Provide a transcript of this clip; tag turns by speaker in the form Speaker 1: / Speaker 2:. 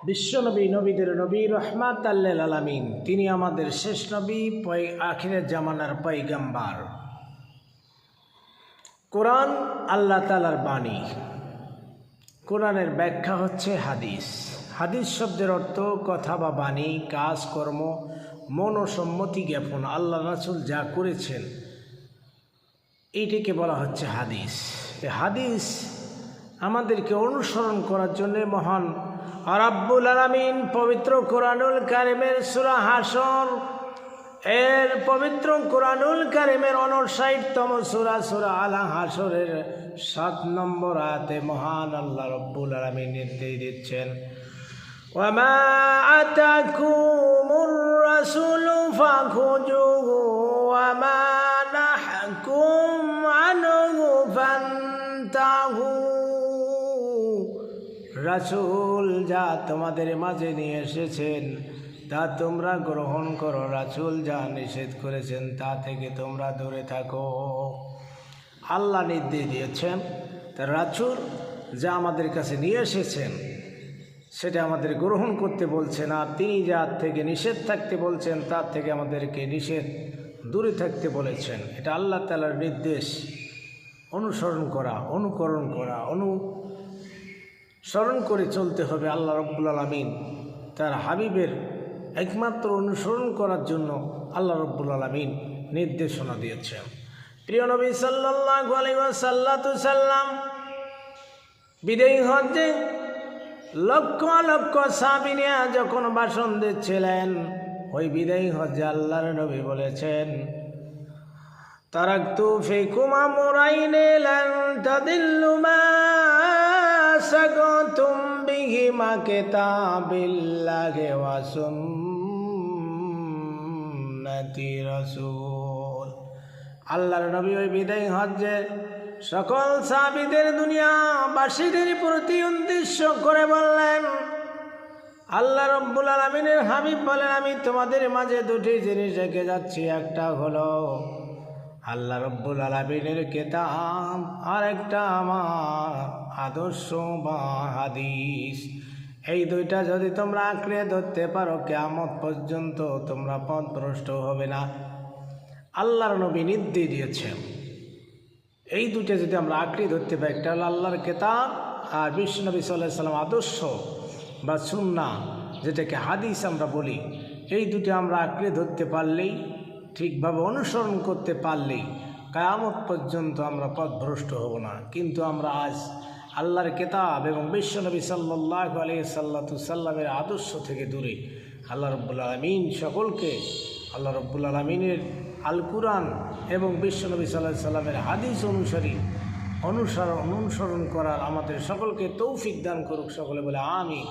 Speaker 1: বিশ্বনবী, নবীদের নবী, রহমাত লিল আলামিন। তিনি আমাদের শেষ নবী, আখিরের জামানার পয়গম্বর। কোরআন আল্লাহ তাআলার বাণী। কোরআনের ব্যাখ্যা হচ্ছে হাদিস। হাদিস শব্দের অর্থ কথা বা বাণী, কাজ, কর্ম, মন ও সম্মতি জ্ঞাপন। আল্লাহ রাসূল যা করেছেন এইটিকে বলা হচ্ছে হাদিস। এই হাদিস আমাদেরকে অনুসরণ করার জন্য মহান রাব্বুল আলামিন পবিত্র কোরআনুল কারিমের সূরা হাসর এর পবিত্র কোরআনুল কারিমের 59তম সূরা সূরা আল হাসরের 7 নম্বর আয়াতে মহান আল্লাহ রাব্বুল আলামিন নির্দেশ দিচ্ছেন, ওয়ামা আতাকুমুর রাসূলু ফাখুযুহু ওয়ামা নাহকুম আনহু ফান্তাহু। রাসূল যা তোমাদের মাঝে নিয়ে এসেছেন তা তোমরা গ্রহণ করো, রাসূল যা নিষেধ করেছেন তা থেকে তোমরা দূরে থাকো। আল্লাহ নির্দেশ দিয়েছেন, তার রাসূল যা আমাদের কাছে নিয়ে এসেছেন সেটা আমাদের গ্রহণ করতে বলছেন, আর তিনি যা থেকে নিষেধ থাকতে বলছেন তার থেকে আমাদেরকে নিষেধ দূরে থাকতে বলেছেন। এটা আল্লাহ তাআলার নির্দেশ। অনুসরণ করা, অনুকরণ করা, স্মরণ করে চলতে হবে। আল্লাহ রাব্বুল আলামিন তার হাবিবের একমাত্র অনুসরণ করার জন্য আল্লাহ রাব্বুল আলামিন নির্দেশনা দিয়েছেন। প্রিয় নবী সাল্লাল্লাহু আলাইহি ওয়াসাল্লাম বিদায়ী হজ্জে লক্ষ লক্ষ সাহাবী নিয়ে যখন ভাষণ দিচ্ছিলেন, ওই বিদায়ী হজ্জে আল্লাহর নবী বলেছেন, তারাকতু ফিকুম আমরাইনি লান তাদিল্লু মা সাকাতুম বিহিমা কিতাবিল্লাহি ওয়া সুন্নতি রাসূল। আল্লাহর নবী ওই বিদায়ী হজ্জে সকল সাহাবীদের, দুনিয়াবাসীদের প্রতি উদ্দেশ্য করে বললেন, আল্লাহ রাব্বুল আলামিনের হাবিব বলেন, আমি তোমাদের মাঝে দুটি জিনিস রেখে যাচ্ছি। একটা হলো আল্লাহ রাব্বুল আলামিনের কিতাব, আর একটা আমার আদর্শ বা হাদিস। এই দুইটা যদি তোমরা আঁকড়ে ধরতে পারো, কিয়ামত পর্যন্ত তোমরা পথভ্রষ্ট হবে না। আল্লাহর নবী নির্দেশ দিয়েছেন, এই দুইটা যদি আমরা আঁকড়ে ধরতে পারি, একটা হলো আল্লাহর কিতাব আর বিশ্বনবী সাল্লাল্লাহু আলাইহি ওয়াসাল্লাম আদর্শ বা সুন্নাহ, যেটাকে হাদিস আমরা বলি, এই দুটো আমরা আঁকড়ে ধরতে পারলেই, ঠিকভাবে অনুসরণ করতে পারলেই কিয়ামত পর্যন্ত আমরা পথভ্রষ্ট হব না। কিন্তু আমরা আজ আল্লাহর কিতাব এবং বিশ্বনবী সাল্লাল্লাহু আলাইহি সাল্লামের আদর্শ থেকে দূরে। আল্লাহ রাব্বুল আলামিন সকলকে আল্লাহ রাব্বুল আলামিনের আল কুরআন এবং বিশ্বনবী সাল্লাল্লাহু আলাইহি সাল্লামের হাদিস অনুসরণ করার আমাদের সকলকে তৌফিক দান করুক। সকলে বলে আমিন।